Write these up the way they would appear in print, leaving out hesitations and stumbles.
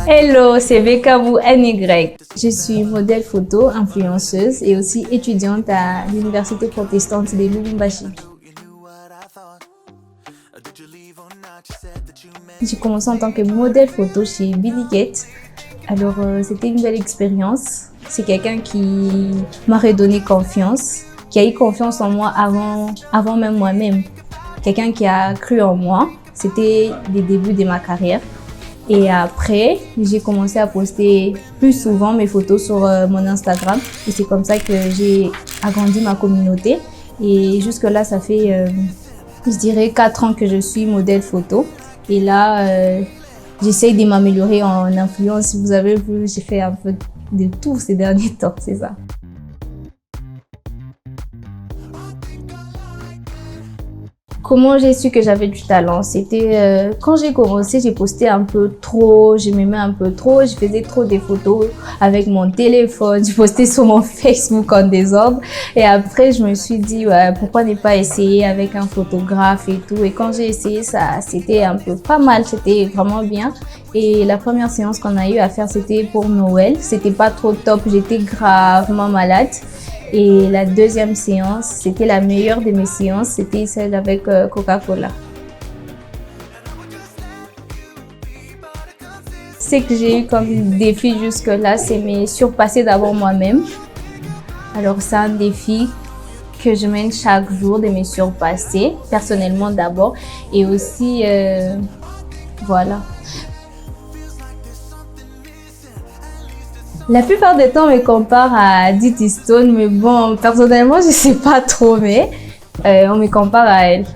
Hello, c'est Bekabou NY. Je suis modèle photo, influenceuse et aussi étudiante à l'Université protestante de Lubumbashi. J'ai commencé en tant que modèle photo chez Billy Gates. Alors, c'était une belle expérience. C'est quelqu'un qui m'a redonné confiance, qui a eu confiance en moi avant même moi-même. Quelqu'un qui a cru en moi. C'était les débuts de ma carrière. Et après, j'ai commencé à poster plus souvent mes photos sur mon Instagram. Et c'est comme ça que j'ai agrandi ma communauté. Et jusque-là, ça fait, je dirais, 4 ans que je suis modèle photo. Et là, j'essaye de m'améliorer en influence. Si vous avez vu, j'ai fait un peu de tout ces derniers temps, c'est ça. Comment j'ai su que j'avais du talent? C'était quand j'ai commencé, j'ai posté un peu trop, je m'aimais un peu trop, je faisais trop des photos avec mon téléphone, je postais sur mon Facebook en désordre. Et après, je me suis dit, ouais, pourquoi ne pas essayer avec un photographe et tout. Et quand j'ai essayé ça, c'était un peu pas mal, c'était vraiment bien. Et la première séance qu'on a eu à faire, c'était pour Noël. C'était pas trop top, j'étais gravement malade. Et la deuxième séance, c'était la meilleure de mes séances, c'était celle avec Coca-Cola. Ce que j'ai eu comme défi jusque-là, c'est me surpasser d'abord moi-même. Alors c'est un défi que je mène chaque jour, de me surpasser, personnellement d'abord. Et aussi, voilà. La plupart du temps, on me compare à Didi Stone, mais bon, personnellement, je ne sais pas trop, mais on me compare à elle.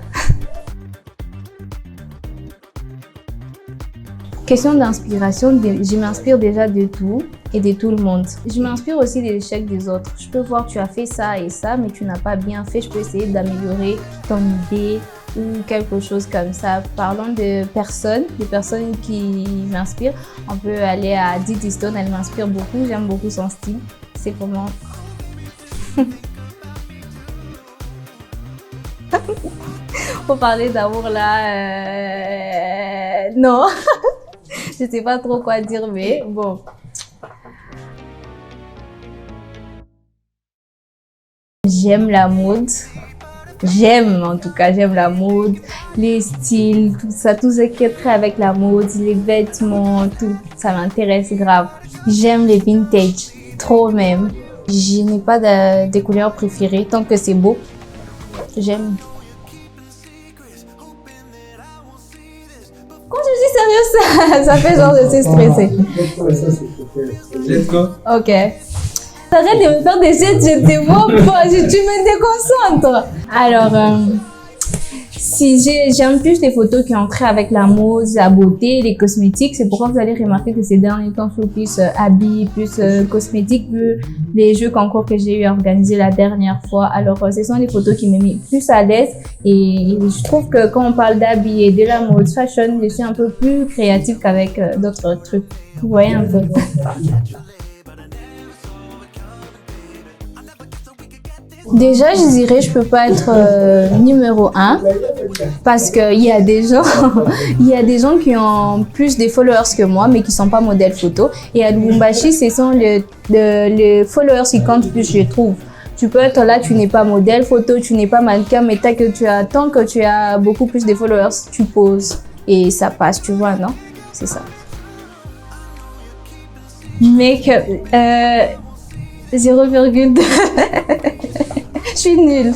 Question d'inspiration, je m'inspire déjà de tout et de tout le monde. Je m'inspire aussi des échecs des autres. Je peux voir, tu as fait ça et ça, mais tu n'as pas bien fait. Je peux essayer d'améliorer ton idée ou quelque chose comme ça. Parlons de personnes qui m'inspirent. On peut aller à Didi Stone, elle m'inspire beaucoup. J'aime beaucoup son style. C'est comment. Faut parler d'amour là. Non. Je sais pas trop quoi dire, mais bon. J'aime la mode. J'aime la mode, les styles, tout ça, tout ce qui est trait avec la mode, les vêtements, tout. Ça m'intéresse grave. J'aime les vintage, trop même. Je n'ai pas de couleurs préférées, tant que c'est beau. J'aime. Quand je dis sérieux, ça fait genre je suis stressée. Let's go. Ok. Arrête de me faire des jets, je te vois pas, tu me déconcentres. Alors, si j'aime plus les photos qui ont trait avec la mode, la beauté, les cosmétiques. C'est pourquoi vous allez remarquer que ces derniers temps, je suis plus habits, plus cosmétiques, vu les jeux concours que j'ai eu organisés la dernière fois. Alors, ce sont les photos qui me mettent plus à l'aise. Et je trouve que quand on parle d'habits et de la mode, fashion, je suis un peu plus créative qu'avec d'autres trucs. Vous voyez un peu. Déjà, je dirais, je peux pas être numéro 1 parce qu'il y a des gens, il y a des gens qui ont plus de followers que moi, mais qui sont pas modèles photo. Et à Lubumbashi, ce sont les followers qui comptent plus, je trouve. Tu peux être là, tu n'es pas modèle photo, tu n'es pas mannequin, mais tant que tu as beaucoup plus de followers, tu poses et ça passe, tu vois, non? C'est ça. Mec, 0,2. Je suis nulle.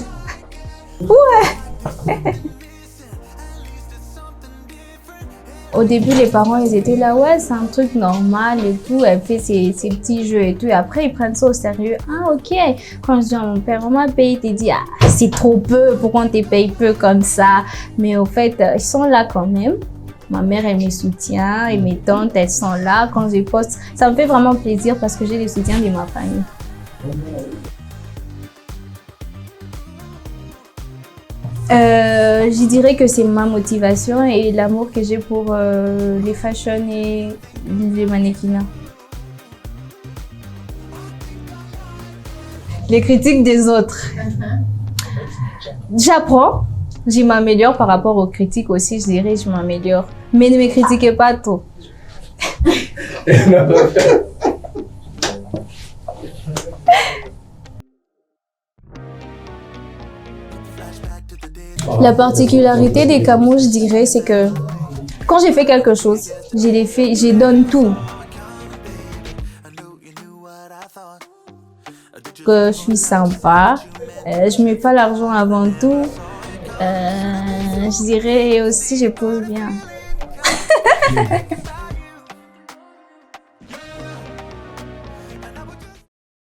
Ouais. Au début, les parents, ils étaient là, ouais, c'est un truc normal et tout. Elle fait ses petits jeux et tout. Et après, ils prennent ça au sérieux. Ah, ok. Quand je dis à mon père, on m'a payé, il te dit, ah, c'est trop peu. Pourquoi on te paye peu comme ça? Mais au fait, ils sont là quand même. Ma mère, elle me soutient et mes tantes, elles sont là. Quand je poste, ça me fait vraiment plaisir parce que j'ai le soutien de ma famille. Je dirais que c'est ma motivation et l'amour que j'ai pour les fashion et les mannequinats. Les critiques des autres. J'apprends, je m'améliore par rapport aux critiques aussi, je dirais, je m'améliore. Mais ne me critiquez pas trop. La particularité des camos, je dirais, c'est que quand j'ai fait quelque chose, je donne tout. Que je suis sympa, je mets pas l'argent avant tout. Je dirais aussi je pose bien.